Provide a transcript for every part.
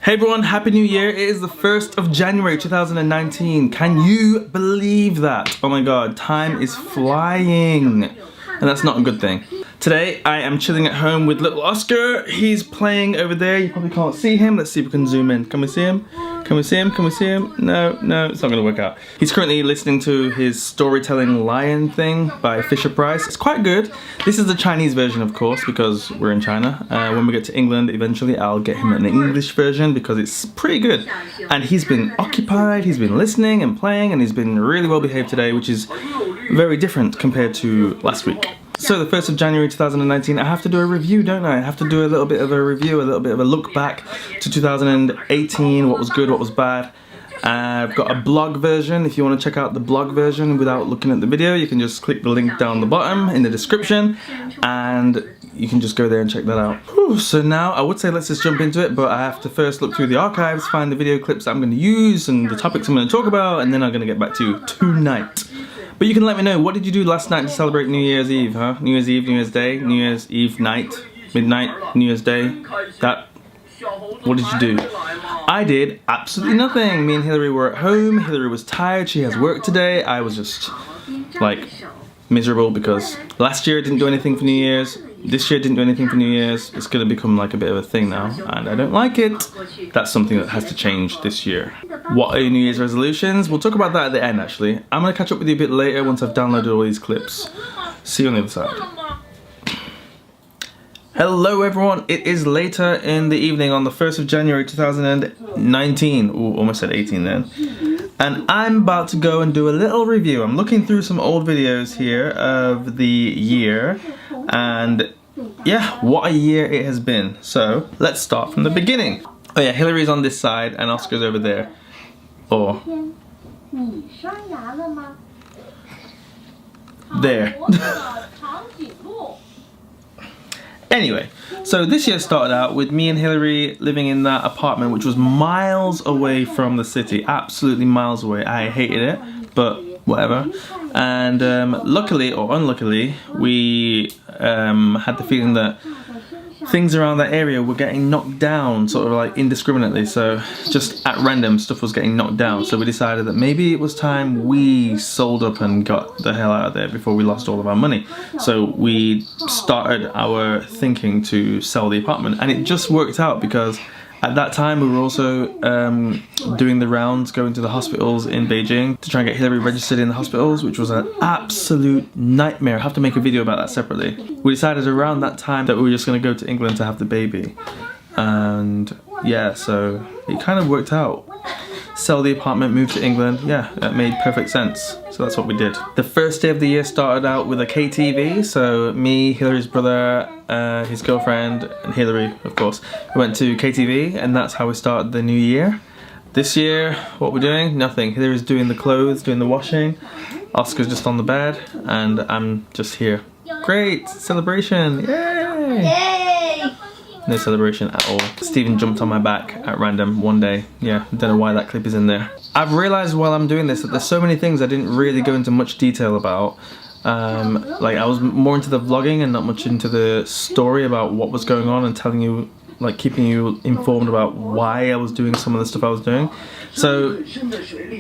Hey everyone, Happy New Year. It is the 1st of January 2019. Can you believe that? Oh my god, time is flying. And that's not a good thing. Today I am chilling at home with little Oscar. He's playing over there. You probably can't see him. Let's see if we can zoom in. Can we see him? Can we see him? Can we see him? No, it's not gonna work out. He's currently listening to his storytelling lion thing by Fisher Price. It's quite good. This is the Chinese version, of course, because we're in China. When we get to England, eventually I'll get him an English version because it's pretty good. And he's been occupied, he's been listening and playing, and he's been really well behaved today, which is very different compared to last week. So the 1st of January 2019, I have to do a review, don't I? I have to do a little bit of a review, a little bit of a look back to 2018, what was good, what was bad. I've got a blog version. If you want to check out the blog version without looking at the video, you can just click the link down the bottom in the description and you can just go there and check that out. Whew, so now I would say let's just jump into it, but I have to first look through the archives, find the video clips that I'm going to use and the topics I'm going to talk about, and then I'm going to get back to you tonight. But you can let me know, what did you do last night to celebrate New Year's Eve, huh? New Year's Eve, New Year's Day, New Year's Eve night, midnight, New Year's Day, what did you do? I did absolutely nothing. Me and Hillary were at home. Hillary was tired, she has work today. I was just, like, miserable because last year I didn't do anything for New Year's. This year didn't do anything for New Year's. It's gonna become like a bit of a thing now, and I don't like it. That's something that has to change this year. What are your New Year's resolutions? We'll talk about that at the end, actually. I'm gonna catch up with you a bit later once I've downloaded all these clips. See you on the other side. Hello everyone, it is later in the evening on the 1st of January 2019. Ooh, almost said 18 then. And I'm about to go and do a little review. I'm looking through some old videos here of the year, and yeah, what a year it has been. So let's start from the beginning. Oh yeah, Hillary's on this side and Oscar's over there. Or there. Anyway, so this year started out with me and Hillary living in that apartment which was miles away from the city, absolutely miles away. I hated it, but whatever. And luckily or unluckily, we had the feeling that things around that area were getting knocked down sort of like indiscriminately, so just at random stuff was getting knocked down. So we decided that maybe it was time we sold up and got the hell out of there before we lost all of our money. So we started our thinking to sell the apartment, and it just worked out because at that time we were also doing the rounds, going to the hospitals in Beijing to try and get Hillary registered in the hospitals, which was an absolute nightmare. I have to make a video about that separately. We decided around that time that we were just going to go to England to have the baby. And yeah, so it kind of worked out. Sell the apartment, move to England. Yeah, that made perfect sense. So that's what we did. The first day of the year started out with a KTV. So me, Hillary's brother, his girlfriend, and Hillary, of course, we went to KTV, and that's how we started the new year. This year, what we're doing? Nothing. Hillary's doing the clothes, doing the washing. Oscar's just on the bed, and I'm just here. Great celebration! Yay! Yay! No celebration at all. Stephen jumped on my back at random one day. Yeah, don't know why that clip is in there. I've realised while I'm doing this that there's so many things I didn't really go into much detail about. Like I was more into the vlogging and not much into the story about what was going on and telling you, like keeping you informed about why I was doing some of the stuff I was doing. So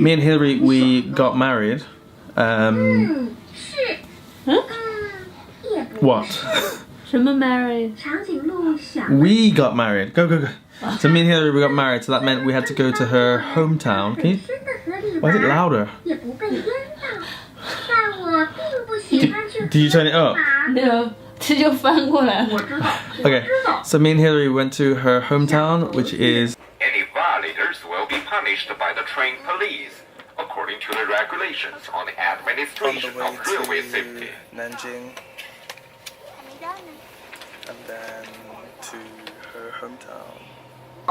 me and Hillary, we got married. What? Married? We got married. Go, go, go. So me and Hillary, we got married, so that meant we had to go to her hometown. Can you... Why is it louder? Did you turn it up? No. Okay, so me and Hillary went to her hometown, which is... Any violators will be punished by the train police, according to the regulations on the administration of railway safety. Nanjing. And then to her hometown.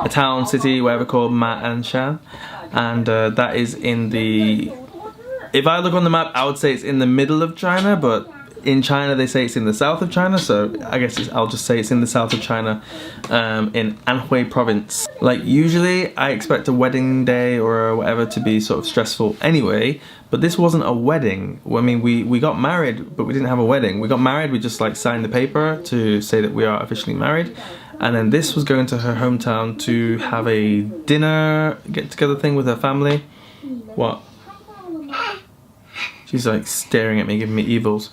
A town, city, whatever, called Ma'anshan. And that is in the... If I look on the map, I would say it's in the middle of China, but in China they say it's in the south of China, so I guess I'll just say it's in the south of China, in Anhui province. Like usually I expect a wedding day or whatever to be sort of stressful anyway, but this wasn't a wedding. I mean, we got married, but we didn't have a wedding. We got married, we just like signed the paper to say that we are officially married, and then this was going to her hometown to have a dinner get-together thing with her family. What? She's like staring at me, giving me evils.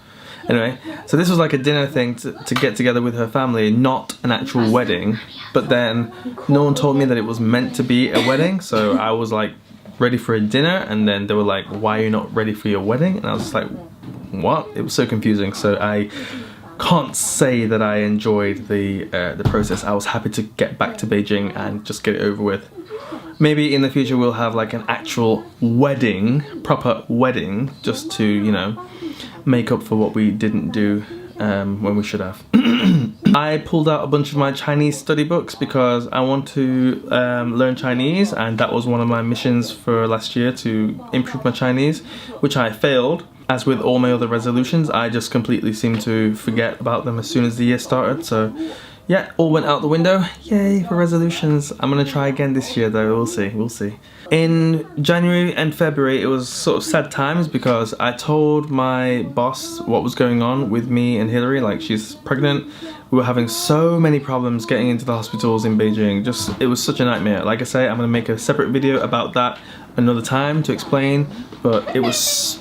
Anyway, so this was like a dinner thing to get together with her family, not an actual wedding. But then no one told me that it was meant to be a wedding, so I was like ready for a dinner, and then they were like, why are you not ready for your wedding? And I was just like, what? It was so confusing. So I can't say that I enjoyed the process. I was happy to get back to Beijing and just get it over with. Maybe in the future we'll have like an actual wedding, proper wedding, just to, you know, make up for what we didn't do when we should have. I pulled out a bunch of my Chinese study books because I want to learn Chinese, and that was one of my missions for last year, to improve my Chinese, which I failed. As with all my other resolutions, I just completely seemed to forget about them as soon as the year started, so yeah, all went out the window. Yay for resolutions. I'm gonna try again this year though, we'll see, we'll see. In January and February, it was sort of sad times because I told my boss what was going on with me and Hillary, like she's pregnant. We were having so many problems getting into the hospitals in Beijing. Just, it was such a nightmare. Like I say, I'm gonna make a separate video about that another time to explain, but it was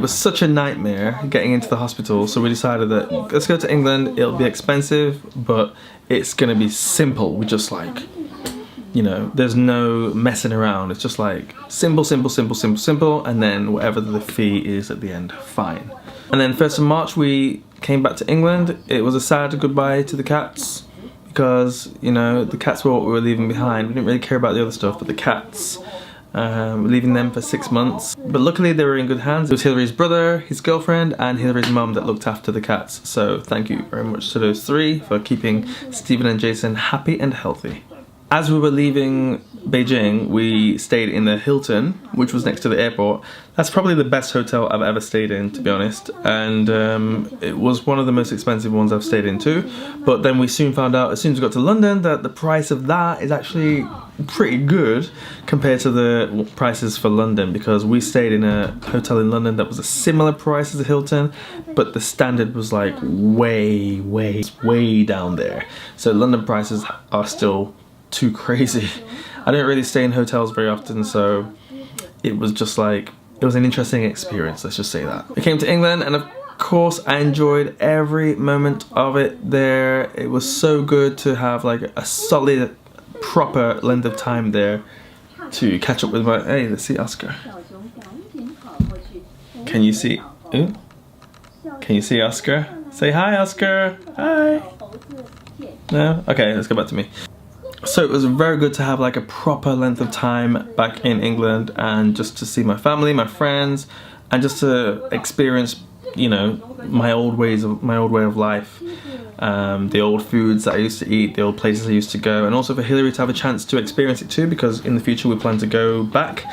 such a nightmare getting into the hospital, so we decided that let's go to England. It'll be expensive, but it's gonna be simple. We just like, you know, there's no messing around. It's just like simple, simple, simple, simple, simple, and then whatever the fee is at the end, fine. And then 1st of March we came back to England. It was a sad goodbye to the cats because, you know, the cats were what we were leaving behind. We didn't really care about the other stuff, but the cats, leaving them for 6 months. But luckily they were in good hands. It was Hillary's brother, his girlfriend, and Hillary's mum that looked after the cats. So thank you very much to those three for keeping Stephen and Jason happy and healthy. As we were leaving Beijing, we stayed in the Hilton, which was next to the airport. That's probably the best hotel I've ever stayed in, to be honest. And it was one of the most expensive ones I've stayed in too. But then we soon found out, as soon as we got to London, that the price of that is actually pretty good compared to the prices for London, because we stayed in a hotel in London that was a similar price as the Hilton, but the standard was like way, way, way down there. So London prices are still too crazy. I don't really stay in hotels very often, so it was just like, it was an interesting experience, let's just say that. I came to England, and of course I enjoyed every moment of it there. It was so good to have like a solid, proper length of time there to catch up with my, hey, let's see Oscar. Can you see, ooh? Can you see Oscar? Say hi, Oscar, hi. No? Okay, let's go back to me. So it was very good to have like a proper length of time back in England, and just to see my family, my friends, and just to experience, you know, my old way of life, the old foods that I used to eat, the old places I used to go, and also for Hillary to have a chance to experience it too, because in the future we plan to go back.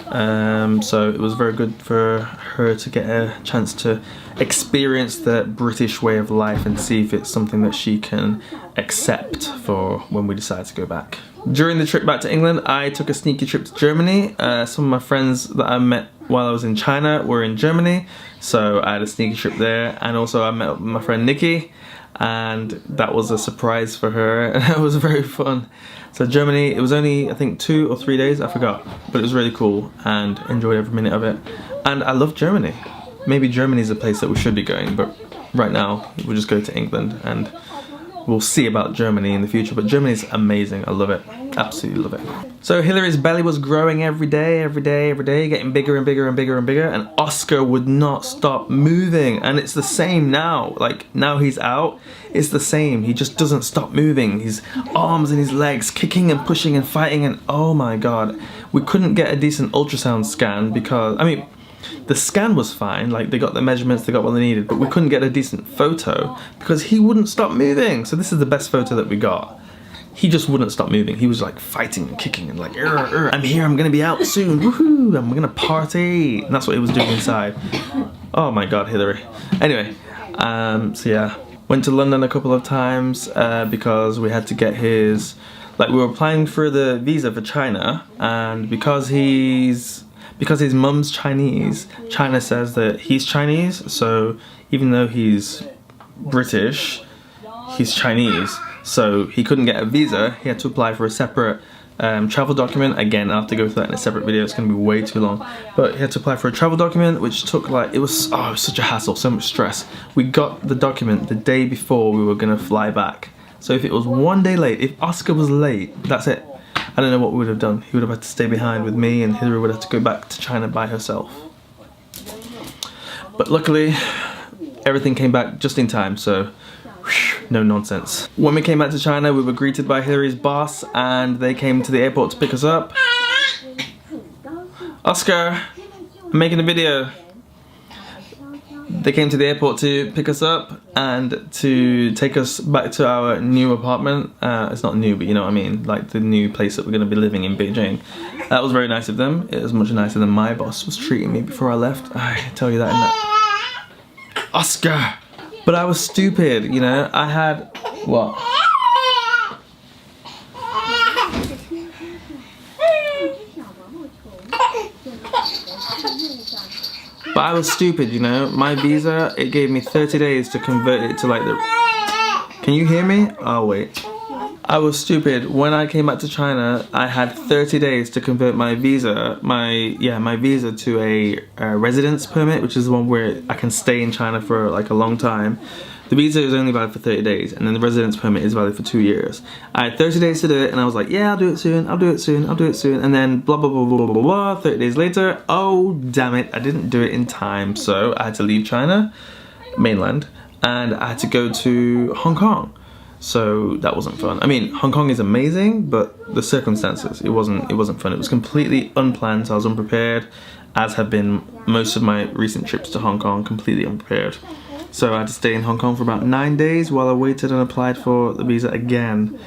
So it was very good for her to get a chance to experience the British way of life and see if it's something that she can accept for when we decide to go back. During the trip back to England, I took a sneaky trip to Germany. Some of my friends that I met while I was in China were in Germany, so I had a sneaky trip there, and also I met my friend Nikki, and that was a surprise for her, and it was very fun. So Germany, it was only I think 2 or 3 days, I forgot, but it was really cool and enjoyed every minute of it. And I love Germany. Maybe Germany's a place that we should be going, but right now we'll just go to England, and we'll see about Germany in the future. But Germany's amazing, I love it, absolutely love it. So Hillary's belly was growing every day, getting bigger and bigger and bigger and bigger, and Oscar would not stop moving. And it's the same now, like now he's out, it's the same, he just doesn't stop moving. His arms and his legs kicking and pushing and fighting, and oh my god. We couldn't get a decent ultrasound scan because, I mean, the scan was fine, like they got the measurements, they got what they needed, but we couldn't get a decent photo because he wouldn't stop moving. So this is the best photo that we got. He just wouldn't stop moving. He was like fighting and kicking and like, I'm here, I'm gonna be out soon, woohoo, I'm gonna party. And that's what he was doing inside. Oh my god, Hillary. Anyway, so yeah, went to London a couple of times because we had to get his, like we were applying for the visa for China, and because his mum's Chinese, China says that he's Chinese, so even though he's British, he's Chinese. so he couldn't get a visa. He had to apply for a separate travel document. Again, I'll have to go through that in a separate video, it's going to be way too long. But he had to apply for a travel document, which took like, it was such a hassle, so much stress. We got the document the day before we were going to fly back. So if it was one day late, if Oscar was late, that's it. I don't know what we would have done. He would have had to stay behind with me, and Hillary would have to go back to China by herself. But luckily, everything came back just in time, so no nonsense. When we came back to China, we were greeted by Hillary's boss, and they came to the airport to pick us up. Oscar, I'm making a video. They came to the airport to pick us up and to take us back to our new apartment. It's not new, but you know what I mean, like the new place that we're going to be living in Beijing. That was very nice of them. It was much nicer than my boss was treating me before I left. I tell you that in that. Oscar! But I was stupid, you know, I had... What? But I was stupid, you know, my visa, it gave me 30 days to convert it to like the... Can you hear me? Oh wait. I was stupid. When I came back to China, I had 30 days to convert my visa, my visa to a residence permit, which is the one where I can stay in China for like a long time. The visa is only valid for 30 days, and then the residence permit is valid for 2 years. I had 30 days to do it, and I was like, yeah, I'll do it soon, I'll do it soon, I'll do it soon, and then blah, blah, blah, blah, blah, blah, blah, 30 days later, oh, damn it, I didn't do it in time, so I had to leave China, mainland, and I had to go to Hong Kong. So that wasn't fun. I mean, Hong Kong is amazing, but the circumstances, it wasn't fun. It was completely unplanned, so I was unprepared, as have been most of my recent trips to Hong Kong, completely unprepared. So I had to stay in Hong Kong for about 9 days while I waited and applied for the visa again.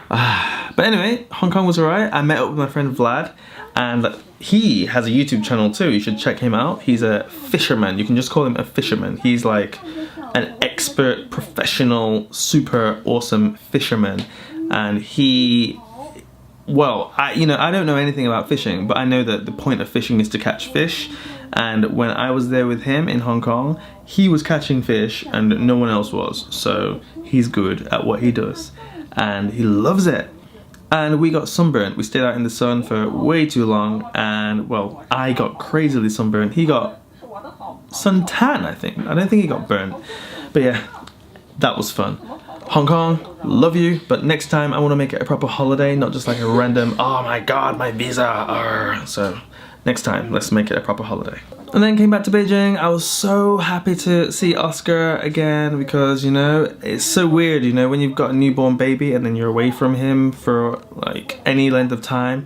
But anyway, Hong Kong was alright. I met up with my friend Vlad, and he has a YouTube channel too. You should check him out. He's a fisherman. You can just call him a fisherman. He's like an expert, professional, super awesome fisherman. And he... Well, I don't know anything about fishing, but I know that the point of fishing is to catch fish. And when I was there with him in Hong Kong, he was catching fish and no one else was. So he's good at what he does and he loves it. And we got sunburnt. We stayed out in the sun for way too long, and well, I got crazily sunburnt. He got suntan, I think. I don't think he got burnt. But yeah, that was fun. Hong Kong, love you, but next time I want to make it a proper holiday, not just like a random, oh my god, my visa. So next time, let's make it a proper holiday. And then came back to Beijing. I was so happy to see Oscar again because, you know, it's so weird, you know, when you've got a newborn baby and then you're away from him for like any length of time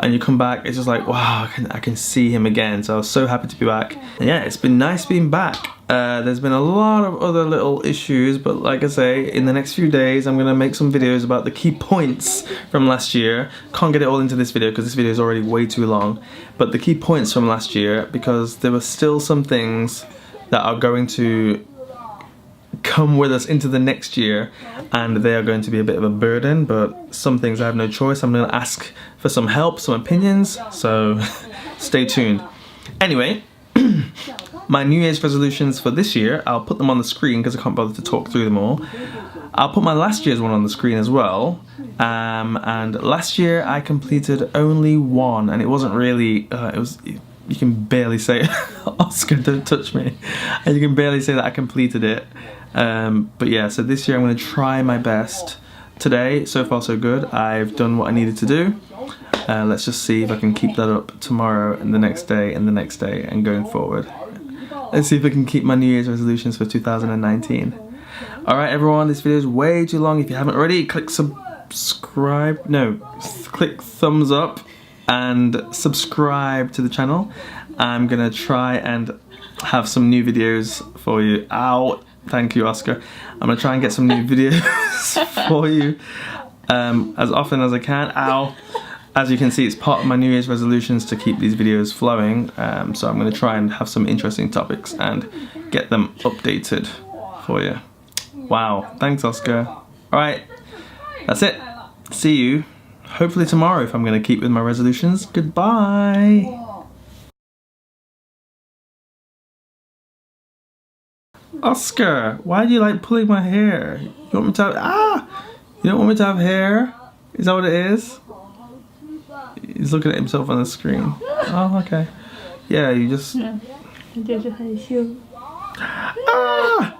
and you come back, it's just like, wow, I can see him again. So I was so happy to be back. And yeah, it's been nice being back. There's been a lot of other little issues, but like I say, in the next few days I'm gonna make some videos about the key points from last year. Can't get it all into this video because this video is already way too long, but the key points from last year, because there were still some things that are going to come with us into the next year and they are going to be a bit of a burden, but some things I have no choice. I'm gonna ask for some help, some opinions, so stay tuned. Anyway, my New Year's resolutions for this year, I'll put them on the screen because I can't bother to talk through them all. I'll put my last year's one on the screen as well. And last year I completed only one, and it wasn't really, you can barely say, Oscar, don't touch me. And you can barely say that I completed it. But yeah, so this year I'm going to try my best. Today, so far so good. I've done what I needed to do. Let's just see if I can keep that up tomorrow and the next day and the next day and going forward. Let's see if I can keep my New Year's resolutions for 2019. Alright everyone, this video is way too long. If you haven't already, click subscribe. No, click thumbs up and subscribe to the channel. I'm gonna try and have some new videos for you. Ow! Thank you, Oscar. I'm gonna try and get some new videos for you as often as I can. Ow! As you can see, it's part of my New Year's resolutions to keep these videos flowing, so I'm going to try and have some interesting topics and get them updated for you. Wow, thanks Oscar. Alright, that's it. See you, hopefully tomorrow if I'm going to keep with my resolutions. Goodbye! Oscar, why do you like pulling my hair? You want me to... You don't want me to have hair? Is that what it is? He's looking at himself on the screen. Oh, okay. Yeah, you just... 就是很凶。 Ah!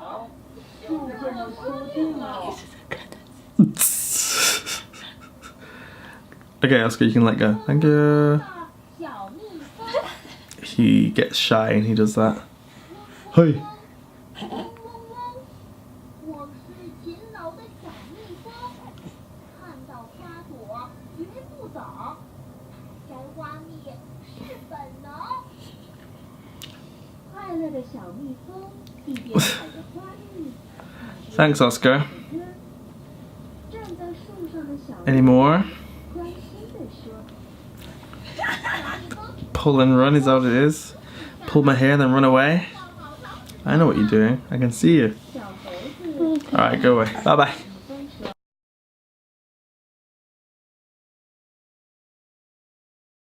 Okay, Oscar, you can let go. Thank you. He gets shy and he does that. Hey. Thanks, Oscar. Any more? Pull and run, is that what it is? Pull my hair then run away? I know what you're doing. I can see you. Alright, go away. Bye bye.